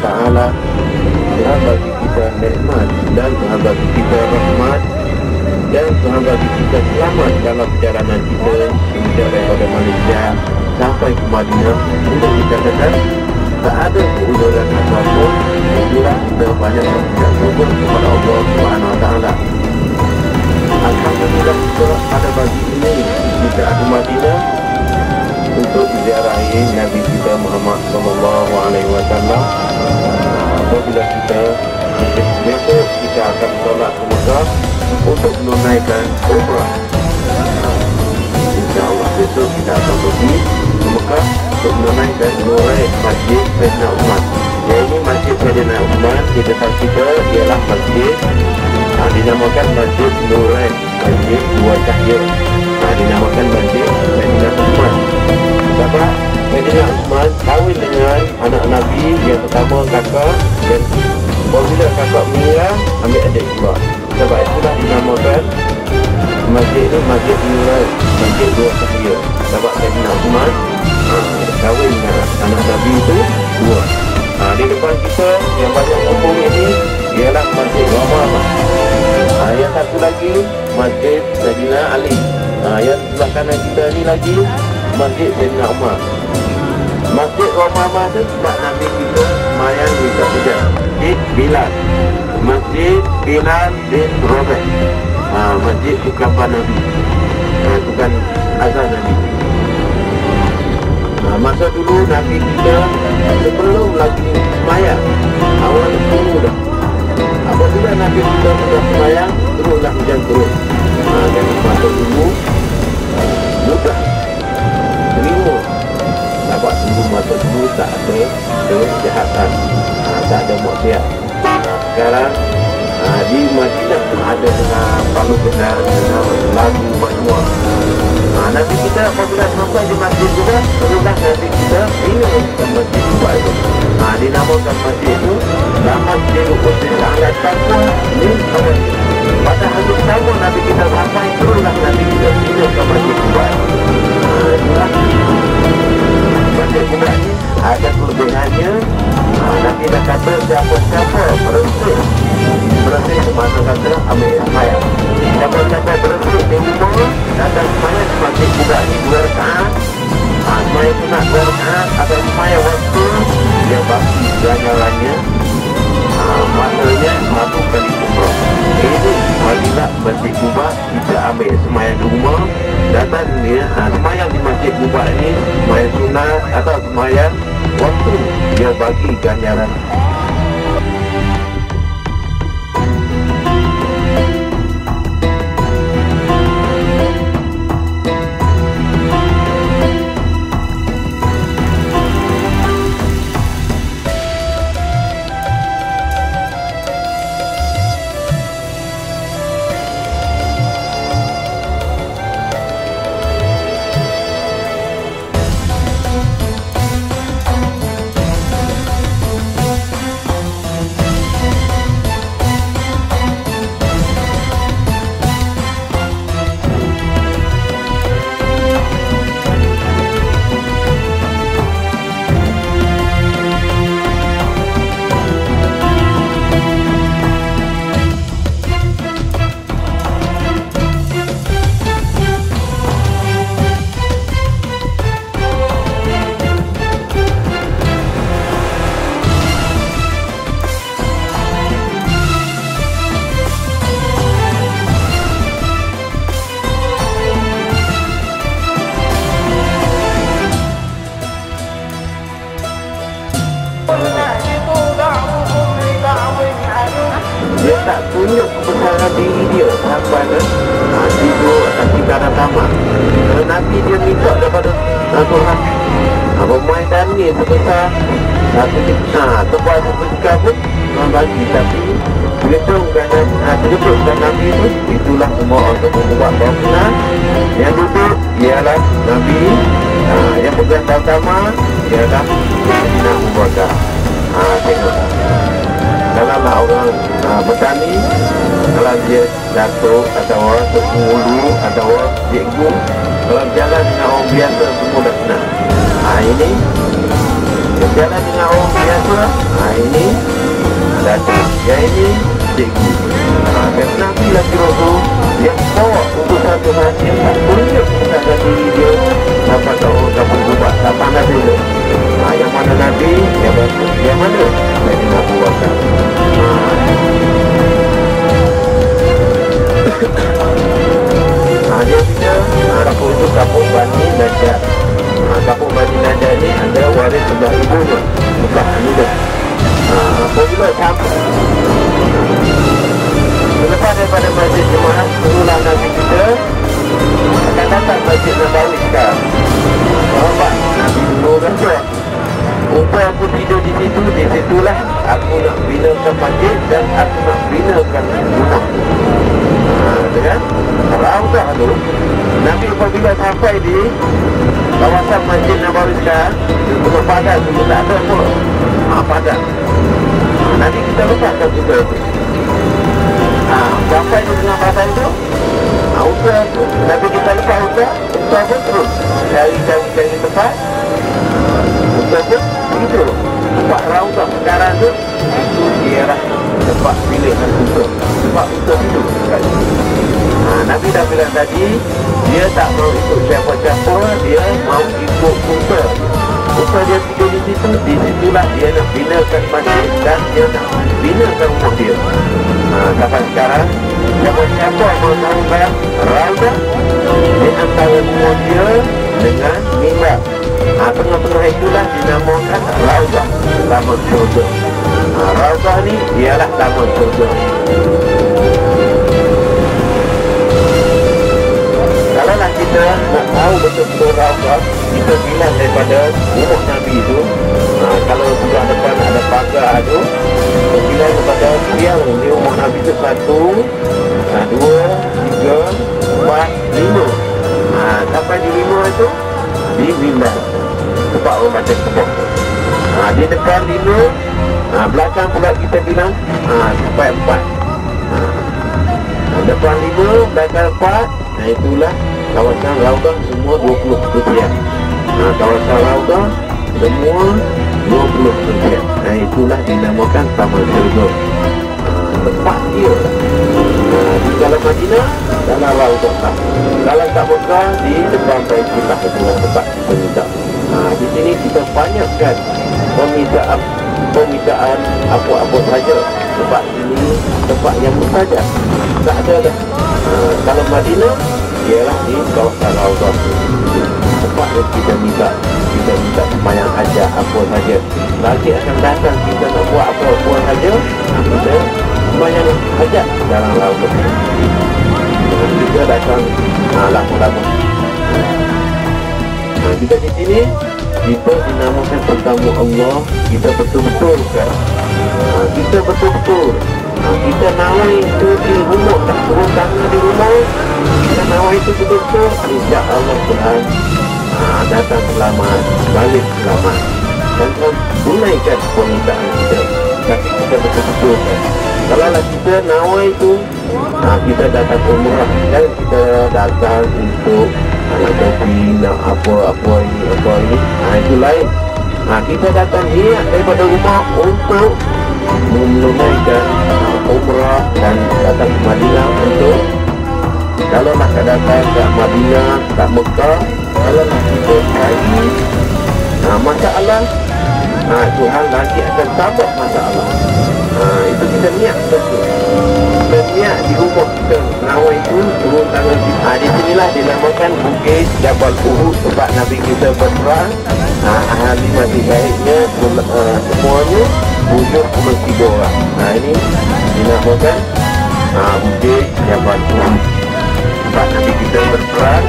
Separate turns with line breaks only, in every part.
Ta'ala telah bagi kita nikmat dan telah bagi kita rahmat dan telah bagi kita selamat dalam perjalanan kita sejak daripada Malaysia sampai ke Madinah. Untuk kita kata tak ada keuzuran apapun, itulah kita banyak bersyukur syukur kepada Allah Subhanahu Wa Ta'ala. Alhamdulillah kita ada bagi ini kita ada Madinah untuk ziarahi Nabi kita Muhammad Sallallahu Alaihi Wasallam. Apabila kita besok kita akan solat ke Mekah untuk menunaikan umrah. InsyaAllah besok kita akan pergi ke Mekah untuk menunaikan Nurain Masjid Sayyidina Uthman. Ini Masjid Sayyidina Uthman di depan kita ialah masjid dinamakan Masjid Nurain, Masjid Dua Cahaya. Dinamakan Masjid Sayyidina Uthman. Sebab Sayyidina Uthman kahwin dengan anak Nabi yang pertama kakak, dan apabila kakak meninggal ambil adik juga. Sebab itulah dinamakan masjid ini Masjid Nurain, Masjid Dua Cahaya. Sebab Sayyidina Uthman kahwin dengan anak Nabi itu dua. Di depan kita yang banyak umum ini ialah Masjid Ramah. Yang satu lagi Masjid Sayyidina Ali. Yang sebelah kanan kita ni lagi Masjid Sayyidina Umar. Masjid Ramah tu sebab Nabi kita semayang di Masjid Bilal. Masjid Bilal bin Rabah. Masjid Ukapan Nabi. Bukan azan Nabi. Masa dulu Nabi kita sebelum lagi semayang, awal dulu dah. Apabila Nabi kita sudah semayang, teruslah hujan turun. Dan masa dulu mudah terima. Sebab dulu masa dulu tak ada kejahatan, tak ada maksiat. Sekarang di Madinah pun ada dengan palu benar, dengan lagu majmua. Nabi kita apabila sampai di masjid juga, teruslah Nabi kita minum ke masjid juga itu. Dinamakan masjid itu Masjid Usul Alat Taqwa min Awal. Pada hari pertama Nabi kita sampai, teruslah Nabi kita minum ke masjid juga. Itulah masjid juga ini ada kelebihannya. Nabi dah kata siapa-siapa berhenti semasa kata ambil semayang. Siapa-siapa berhenti di rumah datang semayang di masjid juga ini 2 rakaat. Semayang sunat 2 rakaat atau semayang waktu yang bagi ganjarannya maknanya 1 kali umrah. Ini marilah masjid Kuba, kita ambil semayang di rumah, datang dia semayang di masjid Kuba ini semayang sunat atau semayang waktu dia bagi ganjaran. Dia tak tunjuk kebesaran diri dia sampai ke tidur atas tikar tamat. Kalau Nabi dia minta daripada Tuhan pemain tani sebesar sebuah sebesar pun Tuhan bagi. Tapi terjeputkan Nabi itu, itulah semua untuk membuat bangunan. Yang duduk ialah Nabi, yang pegang pertama ialah Sayyidina Abu Bakar. Tengok kalaulah orang petani, kalau dia datuk atau orang penghulu atau orang cikgu, kalau jalan dengan orang biasa semua dah kenal. Ini dia berjalan dengan orang biasa, ini datuk, yang ini cikgu. Dan Nabi lagi Rasul yang bawa untuk satu hati yang tak tunjuk kepada diri dia dapat orang dapat ubah, tak pandai dulu. Yang mana Nabi, yang mana Nabi Abu Bakar. Dia punya kapur itu kapur Bani Najjar. Kapur Bani Najjar ni ada waris sebelah ibunya, sebelah Hamidah. Apabila sampai selepas daripada masjid Jemaah, turulah Nabi kita akan datang masjid Nabawi sekarang. Sahabat Nabi dulu kata, upaya aku tidur di situ, di situlah aku nak binakan masjid dan aku nak binakan rumah. Kan? Raudah tu, Nabi apabila sampai di kawasan masjid Nabawi sekarang, rumah padat tu tak ada apa. Padat. Nanti kita lepaskan juga itu. Sampai di tengah pasal itu, usah Nabi kita lepas usah pun terus cari tempat. Usah pun begitu. Tempat raudah sekarang tu, itu ialah tempat pilihan usah. Tempat usah itu sekali. Nabi dah bilang tadi, dia tak mau ikut siapa-siapa, dia mau ikut usah. Usah dia tidur di situ, di situlah dia nak binakan masjid dan dia nak binakan rumah dia. Sampai sekarang, siapa-siapa mau bayar raudah di antara rumah dia dengan mimbar. Tengah-tengah itulah dinamakan raudah, taman surga. Raudah ni ialah taman surga. Kalaulah kita nak tahu betul-betul raudah, kita bilang daripada rumah Nabi itu. Kalau sudah depan ada pagar tu, kita bilang kepada tiang di rumah Nabi itu 1, 2, 3, 4, 5. Sampai di 5 itu di mimbar tempat orang baca kebab. Di depan 5, belakang pula kita bilang sampai 4. Depan 5, belakang 4. Itulah kawasan raudah semua 20%. Kawasan raudah semua 20%. Itulah dinamakan taman surga. Tempat dia di dalam Madinah, dalam raudah tak. Dalam tak Mekah, di depan Baitullah, itulah tempat kita minta. Di sini kita banyakkan permintaan apa-apa saja. Tempat ini tempat yang mustajab. Tak ada dah. Kalau Madinah ialah di kawasan raudah. Tempat yang kita minta sembahyang hajat apa saja. Nanti akan datang kita nak buat apa-apa saja, kita sembahyang hajat dalam raudah. Kita datang lama-lama. Kita di sini, kita dinamakan tetamu Allah. Kita betul-betul kan, kita betul-betul kita nawai itu di rumah, tak turun tangan di rumah. Kita nawai itu betul-betul, insya-Allah Tuhan datang selamat, balik selamat, dan tunaikan permintaan kita. Tapi kita betul-betul kan, kalau kita nawai itu kita datang umrah, dan kita datang untuk nak kopi, nak apa ini, itu lain. Kita datang niat daripada rumah untuk menunaikan umrah dan datang ke Madinah untuk, kalau nak datang ke Madinah, ke Mekah, kalau nak kita cari masalah, Tuhan nanti akan tambah masalah. Itu kita niat betul. Kita niat di rumah kita, nawai itu turun tangan kita. Di sinilah dinamakan Bukit Jabal Uhud, tempat Nabi kita berperang. Ahli mati baiknya semuanya 73 orang. Ini dinamakan Bukit Jabal Uhud, tempat Nabi kita berperang.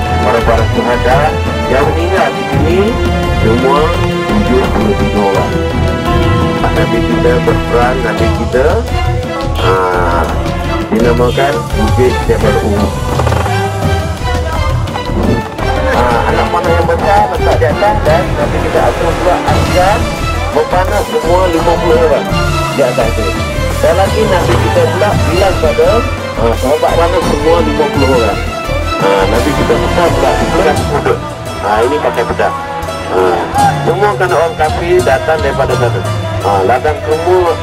Para syuhada yang meninggal di sini semua 73 orang. Nabi kita berperang, Nabi kita dinamakan Bukit Jabal Uhud. Anak panah yang besar letak di atas, dan Nabi kita atur pula azan berpanah semua 50 orang di atas itu. Dan lagi Nabi kita pula bilang pada sahabat panah semua 50 orang. Nabi kita besar pula diberikan pedang. Ini pakai pedang. Semua kan orang kafir datang daripada sana. Ladang kurma,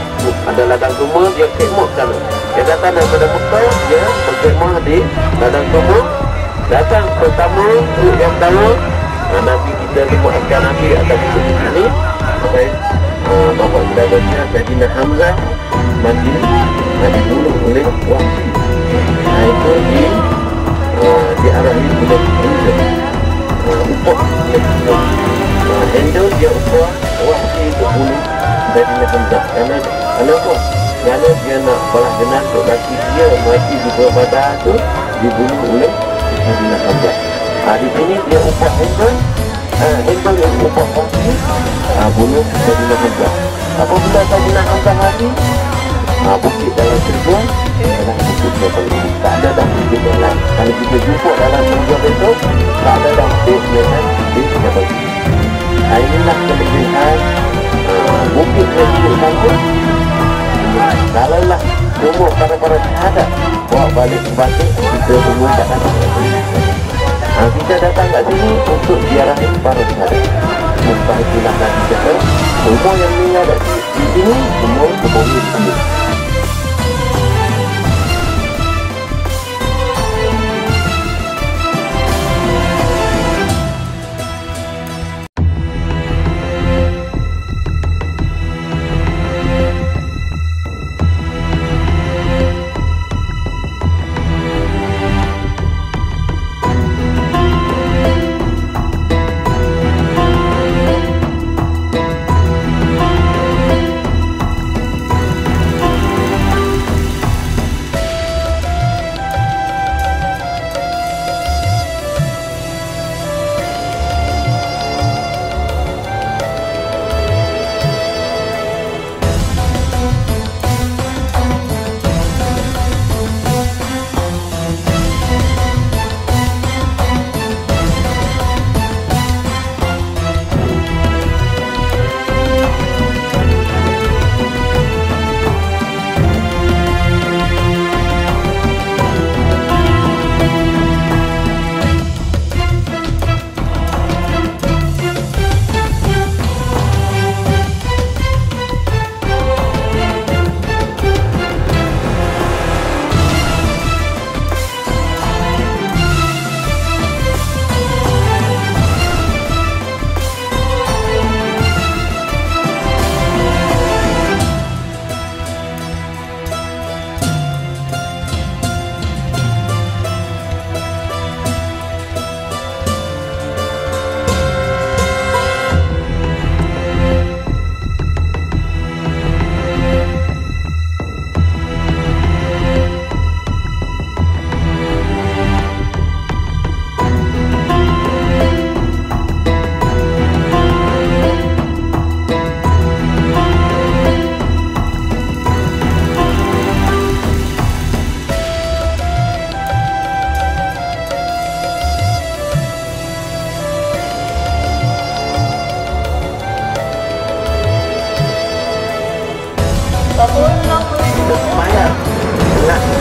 ada ladang kurma, dia khidmat sana. Dia datang daripada Mekah, dia berkhidmat di ladang kurma. Datang pertama, grup yang pertama, Nabi kita doakan Nabi atas grup ini. Sampai bapak saudara Saidina Hamzah mati, dibunuh oleh Wahsy. Itu diarahi oleh Hamzah. Upah Handle dia upah Wahsy untuk bunuh Saidina Hamzah. Kerana apa? Kerana dia nak balas dendam untuk laki dia mati di Perang Badar tu dibunuh oleh Saidina Hamzah. Di sini dia upah Handle yang upah Wahsy bunuh Saidina Hamzah. Apabila Saidina Hamzah mati, bukit dalam surga adalah bukit yang tak ada dah bukit yang lain. Kalau kita jumpa dalam surga besok, tak ada dah bukit yang lain di Jabal Uhud. Inilah kelebihan bukit yang sama. Kalaulah semua para syahadat bawa balik kita semua tak datang. Kita datang kat sini untuk ziarahi para syahadat. Mumpah itulah Nabi kata, semua yang meninggal di sini semua boleh diambil.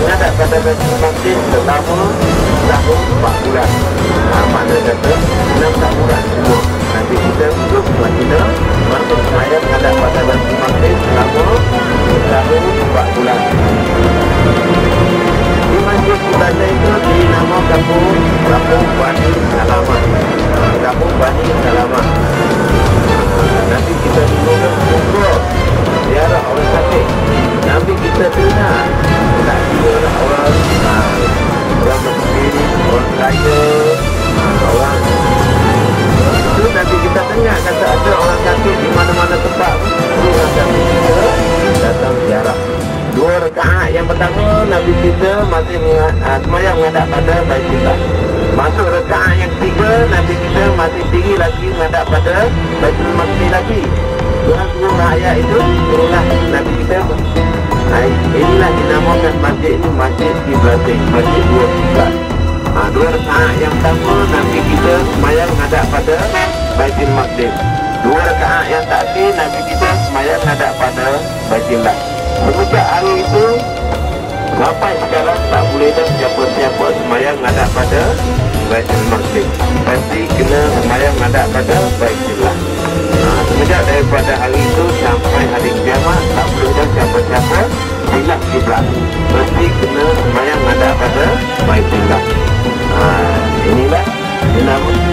Menghadap pada Baitul Maqdis selama tahun 4 bulan. Makna kata 6 tahunan semua. Nanti kita duduk Madinah, masuk semaya menghadap pada Baitul Maqdis selama tahun 4 bulan. Di Masjid Ibadah itu dinamakan Kampung Bani Salamat. Kampung Bani Salamat. Nanti kita duduk umrah ziarah orang sakit. Nanti kita dengar tak kira orang miskin, orang kaya, orang itu nanti kita dengar kata ada orang sakit di mana-mana tempat, terus Nabi kita datang ziarah. 2 rakaat yang pertama Nabi kita masih semayang menghadap pada Baitullah. Masuk rakaat yang ketiga Nabi kita masih tinggi lagi menghadap pada Baitul Maqdis lagi. Turun ayat itu turunlah Nabi kita. Inilah dinamakan masjid ini Masjid Qiblatain, Masjid 2 Qiblat. 2 rakaat yang pertama Nabi kita semayang menghadap pada Baitul Maqdis. 2 rakaat yang terakhir Nabi kita semayang menghadap pada Baitullah. Semenjak hari itu Sampai sekarang tak boleh dah siapa-siapa semayang ngadap pada Baitul Maqdis. Pasti kena semayang ngadap pada Baitullah. Semenjak daripada hari itu sampai hari kiamat tak boleh dah siapa-siapa silap kiblat. Mesti kena semayang ngadap pada Baitullah. Inilah dinamakan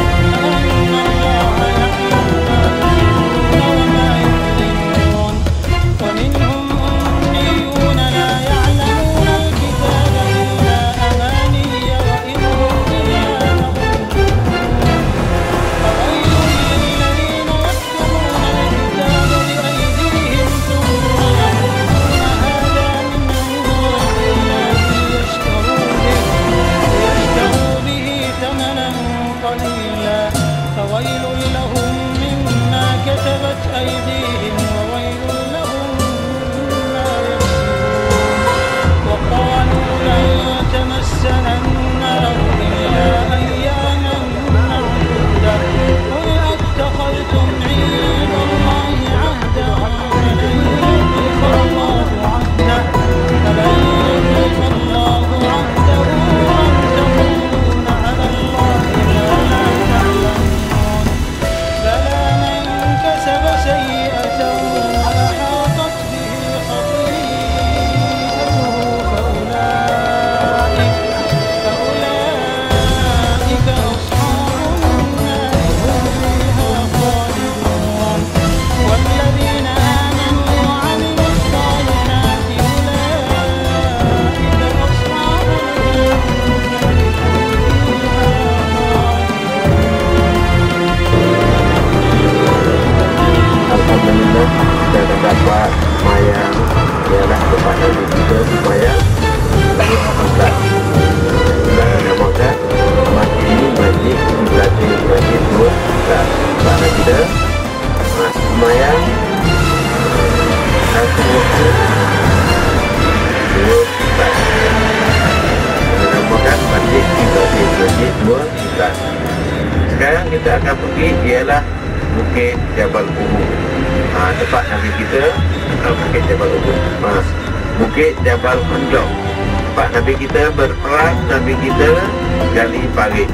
sekarang kita akan pergi ialah Bukit Jabal Uhud. Tempat Nabi kita Bukit Jabal Uhud. Bukit Jabal Khandaq. Tempat Nabi kita berperang, Nabi kita gali parit.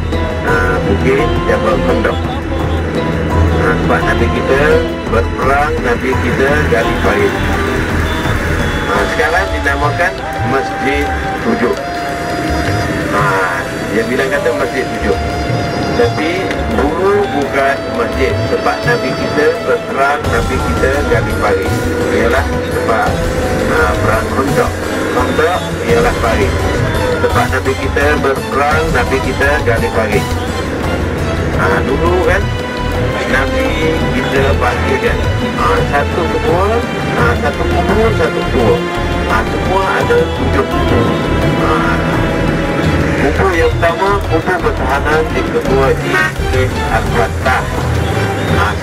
Bukit Jabal Khandaq. Tempat Nabi kita berperang, Nabi kita gali parit. Sekarang dinamakan Masjid 7. Dia bilang kata Masjid 7. Tapi dulu bukan masjid. Tempat Nabi kita berperang, Nabi kita gali parit. Ialah tempat perang Khandaq. Khandaq ialah parit. Tempat Nabi kita berperang, Nabi kita gali parit. Dulu kan Nabi kita panggil kan satu ketua, satu kubur, satu ketua. Semua ada 7 kubur. Kubur yang pertama, kubur pertahanan diketuai oleh Al-Fatah.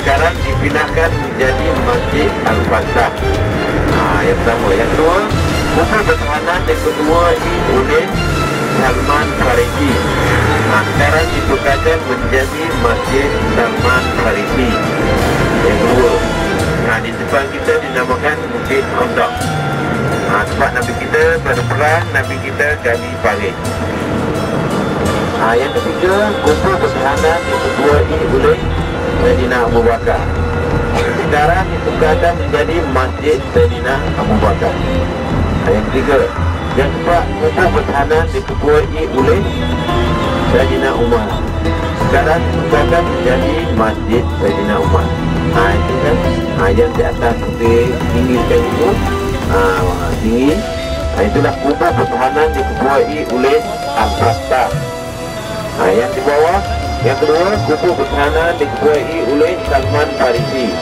Sekarang dipindahkan menjadi Masjid Al-Fatah. Yang pertama. Yang kedua, kubur pertahanan diketuai oleh Salman Farisi. Sekarang ditukarkan menjadi Masjid Salman Farisi. Yang kedua. Di depan kita dinamakan Bukit Khandaq. Tempat Nabi kita berperang, Nabi kita gali parit. Yang ketiga, kubur pertahanan diketuai oleh Sayyidina Abu Bakar. Sekarang ditukarkan menjadi Masjid Sayyidina Abu Bakar. Yang ketiga. Yang keempat, kubur pertahanan diketuai oleh Sayyidina Umar. Sekarang ditukarkan menjadi Masjid Sayyidina Umar. Itu kan yang di atas kita tinggikan itu tinggi. Itulah kubur pertahanan diketuai oleh Al-Fatah. Yang di bawah, yang kedua, kubur pertahanan diketuai oleh Salman Farisi.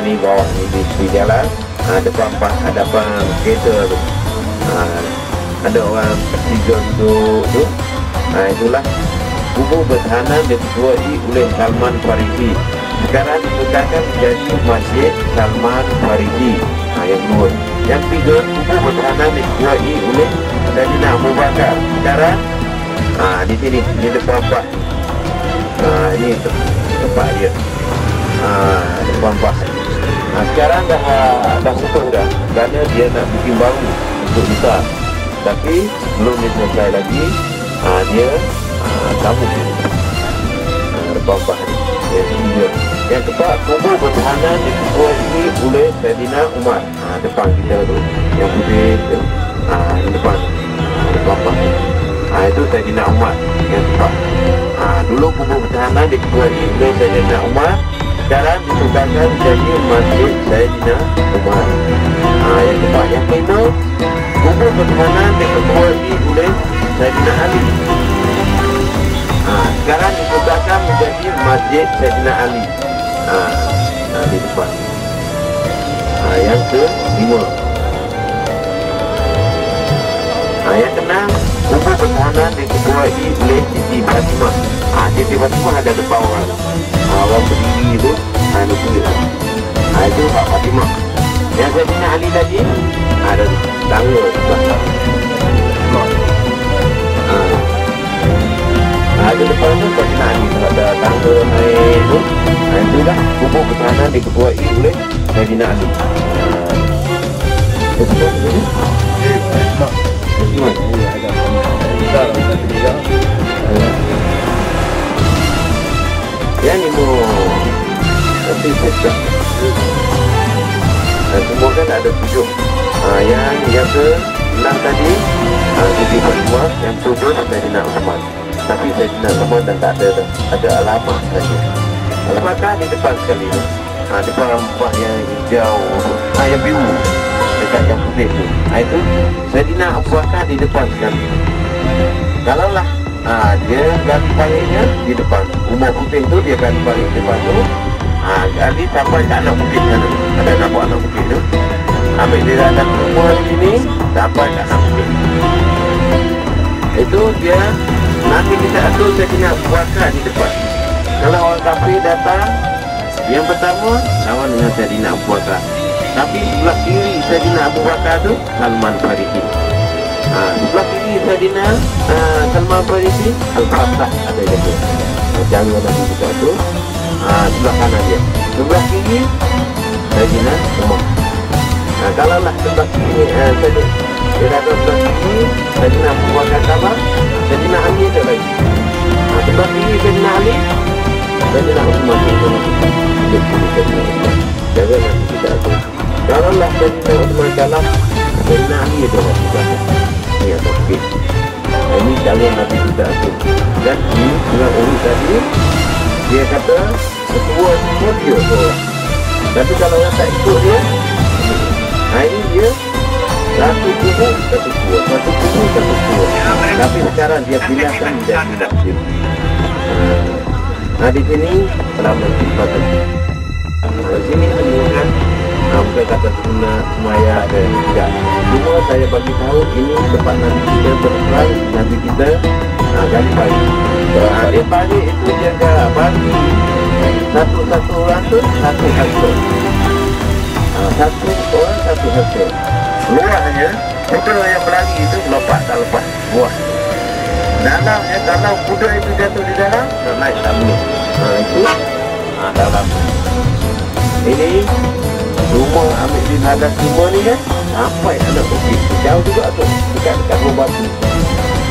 Ni bawah ni di jalan, depan hadapan kereta tu. Ada orang tiga duduk tu. Itulah kubur pertahanan diketuai oleh Salman Farisi. Sekarang ditukarkan menjadi Masjid Salman Farisi. Yang kedua. Yang tiga, kubur pertahanan diketuai oleh Sayyidina Abu Bakar. Sekarang di sini, di depan Pak. Ini tempat dia. Depan Pak. Sekarang dah tutup dah. Kerana dia nak bikin baru untuk besar. Tapi belum dia selesai lagi, dia sambung rebah ni. Yang ketiga. Yang keempat, kubur pertahanan diketuai oleh Saidina Umar. Depan kita tu, yang putih tu, depan rebah ni. Itu Saidina Umar. Yang keempat. Dulu kubur pertahanan diketuai oleh Saidina Umar. Sekarang ditukarkan jadi Masjid Saidina Umar. Yang keempat. Yang kelima, kubur pertahanan diketuai oleh Saidina Ali. Sekarang ditukarkan menjadi Masjid Saidina Ali. Di depan. Yang kelima. Yang keenam, kubur pertahanan diketuai oleh Siti Fatimah. Siti Fatimah ada depan orang. Orang berdiri tu, itu Pak Fatimah. Yang Saidina Ali tadi ada tangga di belakang. Di depan tu Saidina Ali ada tangga naik tu. Itu dah kubur pertahanan diketuai oleh Saidina Ali. Yang ni mau nanti sekejap. Semua kan ada 7. Yang ke-6 tadi Siti Fatimah, yang 7 Saidina Uthman. Tapi Saidina Uthman dah tak ada dah. Ada alamat saja. Alamat di depan sekali tu. Depan rambut yang hijau, yang biru dekat yang putih tu. Itu Saidina Abu Bakar di depan sekali. Kalaulah dia garis palingnya di depan, Umar putih tu dia garis paling depan tu. Ali sampai ke anak bukit sana. Ada nampak anak bukit tu. Ambil dia datang Umar di sini sampai ke anak bukit. Itu dia nanti kita atur Saidina Abu Bakar di depan. Kalau orang kafir datang, yang pertama lawan dengan Saidina Abu Bakar. Tapi sebelah kiri Saidina Abu Bakar tu Salman Farisi. Sebelah kiri Saidina Salman Farisi Al-Fatah ada jaga. Jaga Nabi kita tu. Sebelah kanan dia. Sebelah kiri Saidina Umar. Kalaulah sebelah kiri dia ada sebelah kiri Saidina Abu Bakar kalah, Saidina Ali ada lagi. Sebelah kiri Saidina Ali, Saidina Uthman itu jaga Nabi kita tu. Kalaulah Saidina Uthman kalah, Saidina Ali ada lagi belakang. Ini ada bukit. Ini jaga Nabi kita tu. Dan ini dengan urut tadi, dia kata ketua semua dia seorang. Tapi kalau orang tak ikut dia, ini dia satu kubu, satu kubu, satu kubu, satu kubu. Tapi sekarang dia pindahkan menjadi Muslim. Di sini telah menciptakan. Di sini menunjukkan bukan kata sunnah semaya dan tidak. Cuma saya bagi tahu ini tempat Nabi kita berperang, Nabi kita gali pagi. Dia pagi itu jaga bagi satu orang tu satu hasil. Satu orang satu hasil. Luarnya kuda yang berlari itu lompat tak lepas buah. Dalamnya kalau kuda itu jatuh di dalam, naik tak boleh. Itu dalam. Ini rumah Amir bin Hadas semua ni kan sampai anak bukit. Jauh juga tu, dekat rumah batu.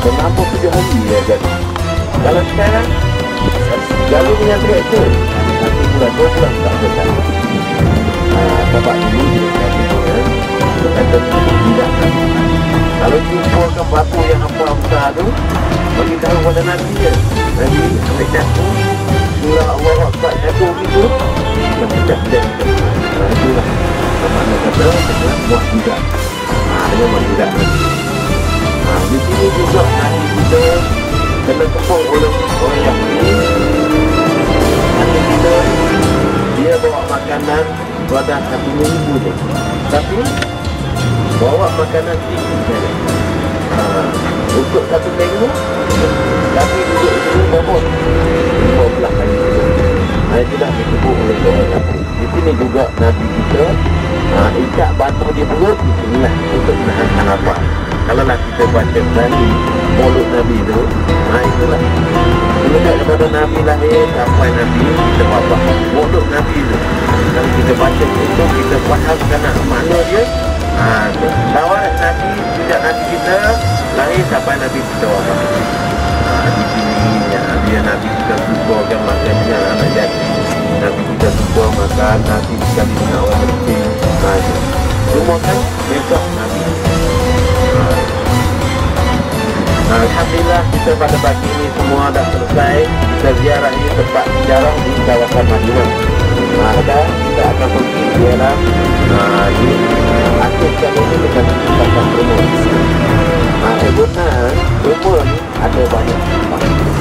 Selama 7 hari dia jadi. Kalau sekarang jalur dengan traktor 1 bulan 2 bulan tak selesai. Sebab dulu dia kata tidak. Kalau jumpa batu yang hampa besar tu, bagi tahu pada Nabi dia. Nabi ambil jatuh, surah Allah Akbar jatuh gitu, dan tidak. Itulah makna kata dengan buat juga. Dengan buat juga Nabi. Di sini juga Nabi kita kena kepung oleh orang Yahudi. Nabi kita dia bawa makanan pada 1,000 je. Tapi bawa makanan tinggi saja. Untuk 1 minggu, tapi duduk sini bobot 15 kali. Itu dah dikepung oleh orang Yahudi. Di sini juga Nabi kita ikat batu di perut, inilah untuk menahan nafas. Kalau nak kita baca tadi mulut Nabi itu, itulah sejak daripada Nabi lahir sampai Nabi kita wafat, mulut Nabi itu. Kalau kita baca itu, kita fahamkan makna dia, Bawa Nabi, sejak Nabi kita lahir sampai Nabi kita wafat. Di sini dia Nabi kita sukakan makannya anak yatim, Nabi kita suka makan nasi sekali dengan orang miskin. Semua kan besok Nabi. Alhamdulillah kita pada pagi ini semua dah selesai. Kita ziarahi tempat sejarah di kawasan Madinah. Kita akan pergi ziarah di akhir kali ini dengan tempat rumah. Sebenarnya rumah ni ada banyak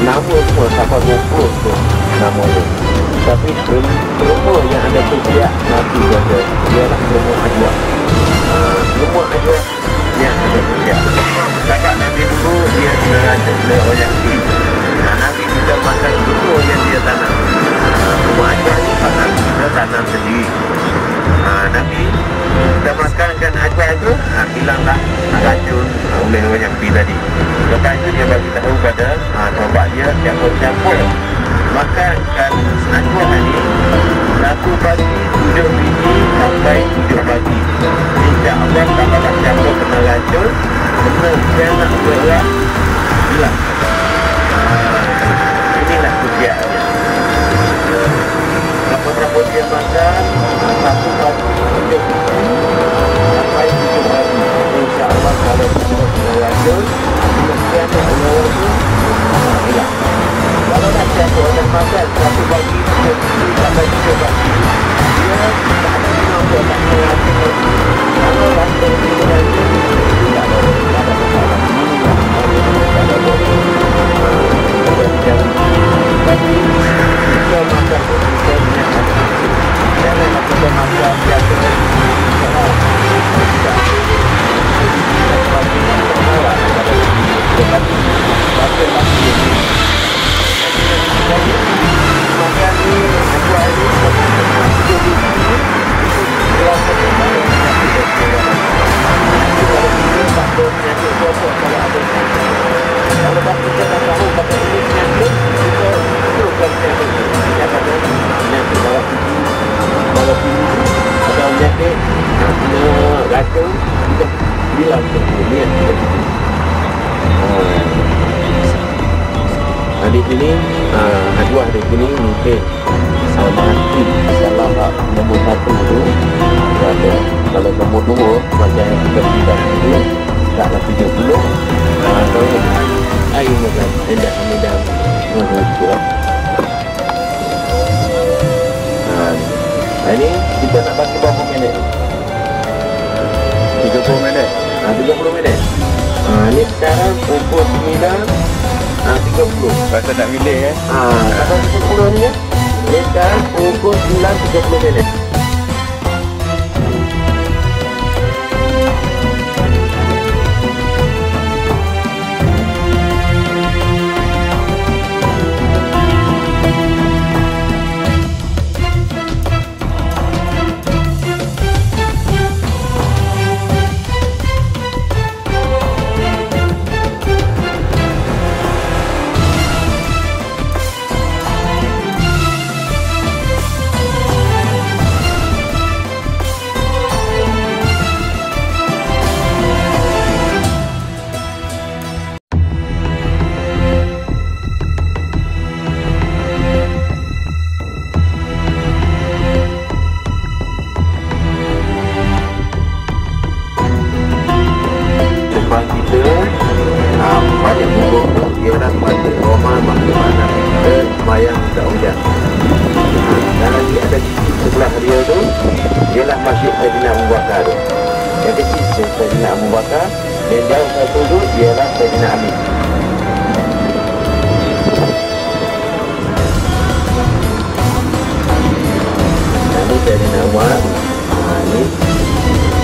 nama semua sampai 20 tu nama ni. Tapi rumah yang ada setiap Nabi ada ialah rumah Ajwa. Rumah Ajwa yang ada setiap. Kakak Nabi dulu dia raja orang Yahudi. Nabi kita makan dulu yang dia tanam. Rumah Ajwa ni Nabi kita tanam sendiri. Nabi kita makankan Ajwa itu hilanglah racun oleh orang Yahudi tadi. Lepas itu dia bagi tahu pada sahabat dia siapa-siapa makankan Ajwa ni 1 pagi 7 biji sampai 7 pagi. InsyaAllah kalau siapa kena racun benar saya nak berat hilang. Inilah kujiannya. Berapa dia makan 1 pagi 7 biji sampai 7 pagi. InsyaAllah kalau kita kena racun kemudian Allah itu hilang. Kalau nak siapa orang makan 1 pagi 7 biji sampai 7 pagi dia tak ada kenapa tak kena racun. Kalau racun dia racun tidak ada masalah. Tapi kita makan kita punya hati. Janganlah kita makan biasa. Makan ni aku hari kalau tak kita tak tahu pada ini penyakit kita teruskan penyakit bawah tinggi atau penyakit kena racun kita bilang kemudian di sini Ajwa di sini mungkin mati salah nombor 1 tu ada. Kalau nombor 2 macam yang kita bilang dulu taklah 70 atau air macam hendak hamidam itu lah. Ini kita nak bagi berapa minit? 30 minit. 30 minit. Ini sekarang pukul 9:30.
Rasa nak milih
Sampai 10 ni ya. Ini sekarang pukul 9:30 minit.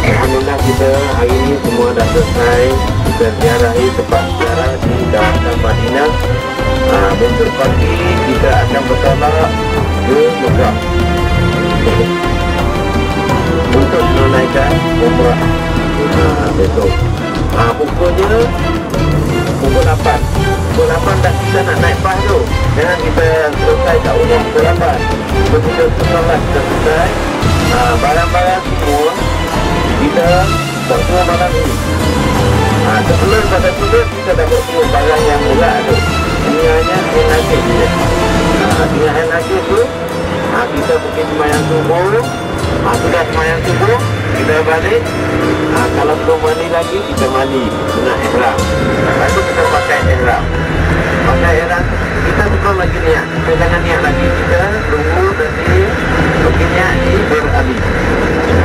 Alhamdulillah kita hari ini semua dah selesai. Kita ziarahi tempat sejarah di kawasan Madinah. Besok pagi kita akan bertolak ke Mekah untuk menunaikan umrah besok. Pukul 8. Pukul 8 dah kita nak naik bas tu. Jangan kita selesai kat rumah pukul 8. Begitu sekolah kita selesai, barang-barang semua kita buat semua barang ini. Sebelum pada sudah kita dapat semua barang yang berat tu. Ini hanya air nakis je. Dengan air nakis tu, kita pergi semayang subuh. Sudah semayang subuh, kita balik. Kalau belum mandi lagi, kita mandi guna ihram. Lepas tu kita pakai ihram. Pakai ihram, kita belum lagi niat. Kita jangan niat lagi. Kita tunggu nanti pergi niat di Berali.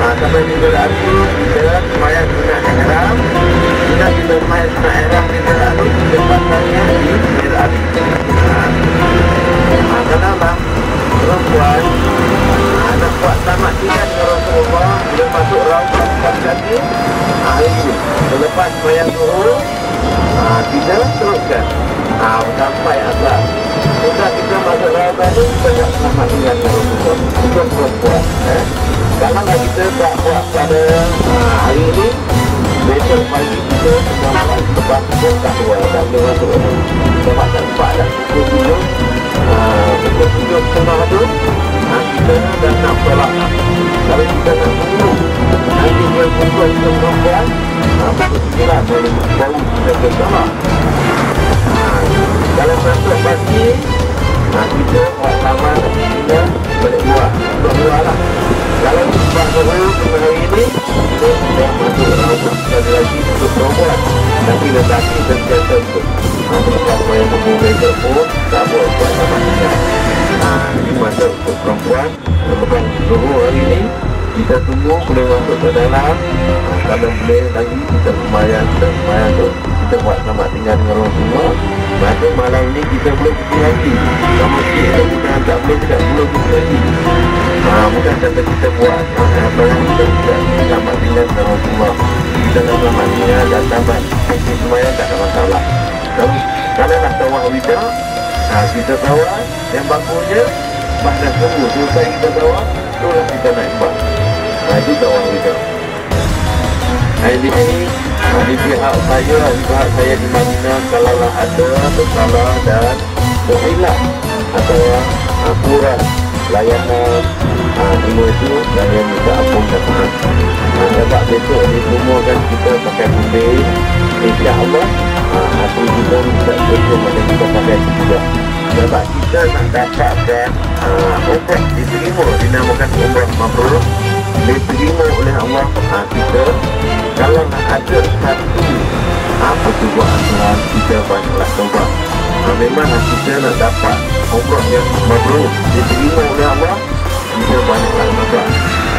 Sampai di Berali, kita semayang guna ihram. Kita semayang guna ihram di Berali, kita pasangnya di Berali. Kenapa? Perempuan nak buat selamat tinggal dengan Rasulullah bila masuk Raufah sekali lagi hari ini selepas semayang zuhur kita teruskan sampai asar. Sudah kita masuk Raufah ni kita buat selamat tinggal dengan Rasulullah untuk perempuan. Kalau kita tak buat pada hari ini, besok pagi kita sedang buat lepas pun tak keluar, tak boleh masuk. Sebab tak sempat dah pukul 7 pukul 7.30 tu kita dah nak tolak. Kalau kita nak tunggu nanti dia pukul perempuan pukul 9 baru kita bertolak. Kalau masuk pagi kita buat taman kita balik luar lah. Kalau sebab dulu hari ini kita dah masuk Raufah sekali lagi untuk perempuan, tapi lelaki sentiasa untuk selepas saya tunggu besok pun tak buat taman tinggal. Ini masa untuk perempuan. Lepas zuhur hari ini kita tunggu boleh masuk ke dalam. Kalau boleh lagi kita semayang tu kita buat selamat tinggal dengan orang semua. Masa malam ni kita boleh pergi lagi sama sikit tu, bukan tak boleh tidak boleh pergi lagi. Bukan kata kita buat barang kita tidak selamat tinggal dengan orang semua. Kita nak selamat tinggal dan tamat pergi semayang tak ada masalah. Kalau nak tawaf wida, kita tawaf yang bagusnya bah dah semua selesai kita tawaf, itulah kita naik bah. Itu tawaf wida. Di sini di pihak saya di Madinah, kalaulah ada bersalah dan berhilang atau kurang layanan semua itu layan minta ampun dan maaf. Sebab besok ni semua kan kita pakai putih, insya-Allah hati kita tidak betul macam kita pakai juga. Sebab kita nak dapatkan umrah diterima, dinamakan umrah mabrur, diterima oleh Allah. Kita kalau nak ada satu apa tu buat asuhan, kita banyaklah taubat. Memang kita nak dapat umrah yang mabrur diterima oleh Allah, kita banyaklah taubat.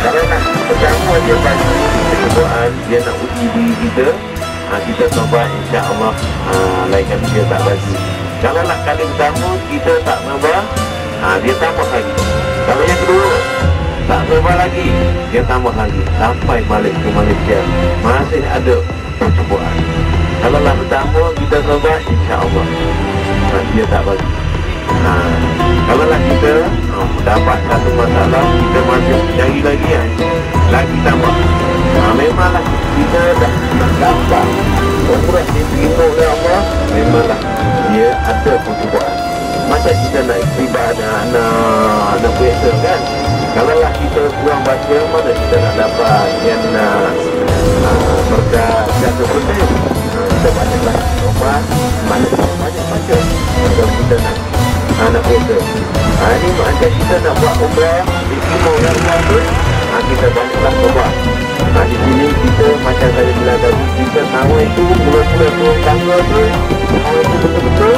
Kalau nak pertama dia bagi percubaan, dia nak uji diri kita, kita taubat, insya-Allah lain kali dia tak bagi. Kalau nak kali pertama kita tak taubat, dia tambah lagi. Kalau yang kedua tak taubat lagi, dia tambah lagi sampai balik ke Malaysia masih ada percubaan. Kalau nak pertama kita taubat, insya-Allah dia tak bagi. Kalau lah kita dapat satu masalah, kita masih cari lagi tambah. Memanglah kita dah nak dapat umrah diterima oleh Allah, memanglah dia ada percubaan. Macam kita nak ibadah, nak puasa kan, kalau lah kita kurang baca, mana kita nak dapat yang berkat jatuh putih. Kita banyaklah umat, banyak baca kalau kita nak puasa. Ini macam kita nak buat umrah diterima oleh Allah tu, kita banyaklah umat. Di sini kita macam saya bilang tadi, kita tahu itu mula-mula turun tangga tu, tahu itu betul-betul,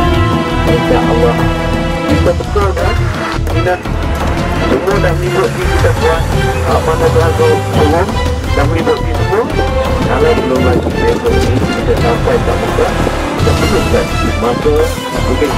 insya-Allah kita betul kan? Kita semua dah mengikuti kita buat mana Tuhan turun, dah mengikuti semua. Kalau belum lagi besok ini kita sampai tak muka, kita perlukan maka mungkin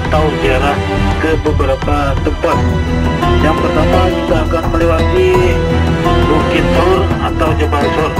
atau ziarah ke beberapa tempat. Yang pertama kita akan melewati Bukit Sur atau Jabal Sur.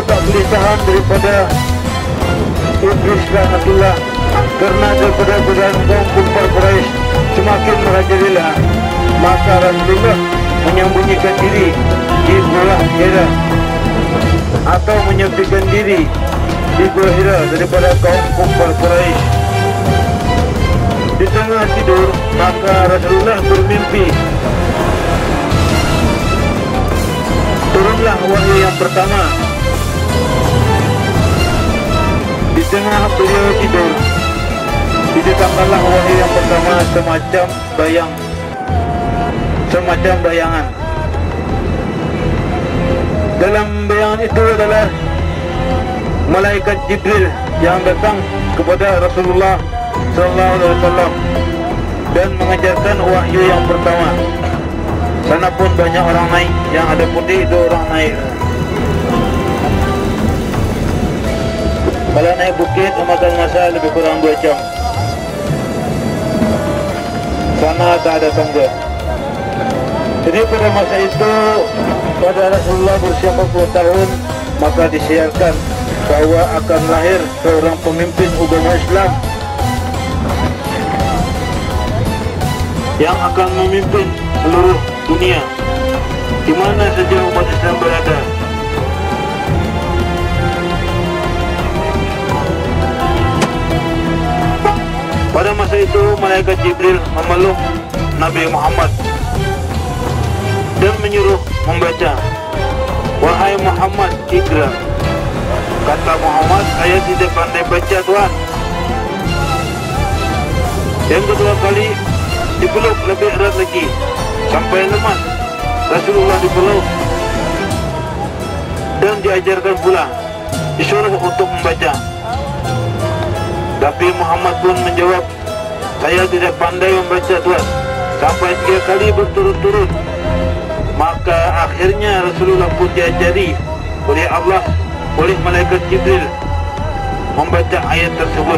tak boleh tahan daripada iblis laknatullah
Karena daripada godaan kaum kumpar Quraisy semakin merajalela, maka Rasulullah menyembunyikan diri di Gua Hira atau menyepikan diri di Gua Hira daripada kaum kumpar Quraisy. Di tengah tidur, maka Rasulullah bermimpi. Turunlah wahyu yang pertama. Di tengah beliau tidur, didatangkanlah wahyu yang pertama semacam bayangan. Dalam bayangan itu adalah malaikat Jibril yang datang kepada Rasulullah sallallahu alaihi wasallam dan mengajarkan wahyu yang pertama. Sana pun banyak orang naik, yang ada putih itu orang naik. Kalau naik bukit memakan masa lebih kurang 2 jam. Sana tak ada tangga. Jadi pada masa itu, pada Rasulullah berusia 40 tahun, maka disiarkan bahwa akan lahir seorang pemimpin agama Islam yang akan memimpin seluruh dunia, di mana saja umat Islam berada. Pada masa itu, malaikat Jibril memeluk Nabi Muhammad dan menyuruh membaca, "Wahai Muhammad, Iqra." Kata Muhammad, "Saya tidak pandai baca, Tuhan." Yang kedua kali dipeluk lebih erat lagi sampai lemas. Rasulullah dipeluk dan diajarkan pula, disuruh untuk membaca. Tapi Muhammad pun menjawab, "Saya tidak pandai membaca, Tuhan." Sampai 3 kali berturut-turut. Maka akhirnya Rasulullah pun diajari oleh Allah, oleh malaikat Jibril, membaca ayat tersebut,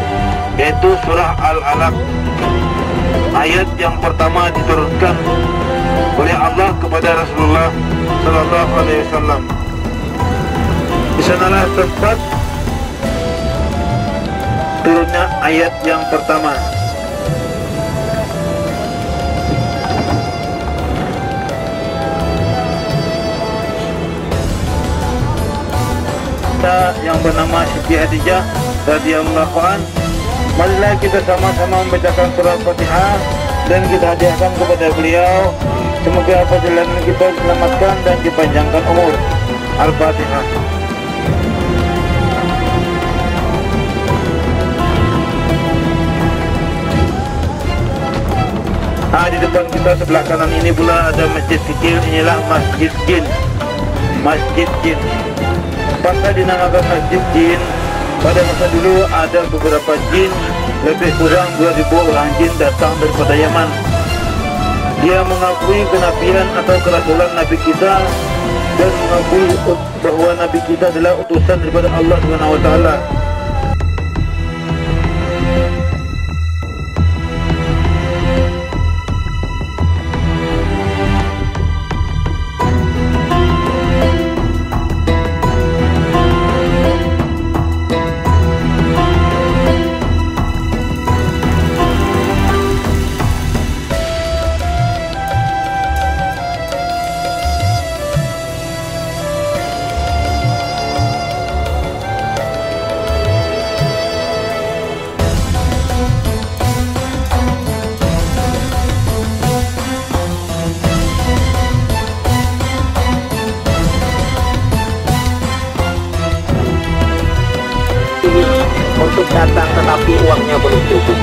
yaitu surah Al-Alaq. Ayat yang pertama diturunkan oleh Allah kepada Rasulullah sallallahu alaihi wasallam. Di sanalah tempat turunnya ayat yang pertama. Yang bernama Siti Khadijah radhiyallahu an. Marilah kita sama-sama membacakan surah Fatihah dan kita hadiahkan kepada beliau. Semoga perjalanan kita diselamatkan dan dipanjangkan umur. Al-Fatihah. Di depan kita sebelah kanan ini pula ada masjid kecil. Inilah Masjid Jin. Masjid Jin. Pasal dinamakan Masjid Jin, pada masa dulu ada beberapa jin, lebih kurang 2000 orang jin datang daripada Yaman. Dia mengakui kenabian atau kerasulan Nabi kita dan mengakui bahwa Nabi kita adalah utusan daripada Allah Subhanahu wa taala.
Untuk datang tetapi uangnya belum cukup.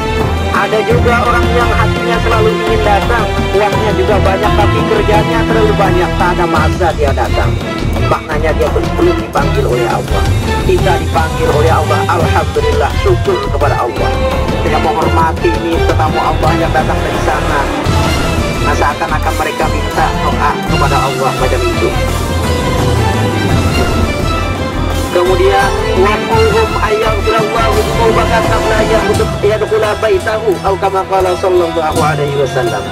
Ada juga orang yang hatinya selalu ingin datang, uangnya juga banyak tapi kerjanya terlalu banyak, tak ada masa dia datang. Maknanya dia belum dipanggil oleh Allah. Kita dipanggil oleh Allah, alhamdulillah, syukur kepada Allah. Kita menghormati ini tetamu Allah yang datang dari sana. Nah, seakan-akan mereka minta doa kepada Allah macam itu. Kemudian wa'uhum ayyamfirallahu mubakar qabla yadkhula baitahu atau kama qala sallallahu alaihi wasallam.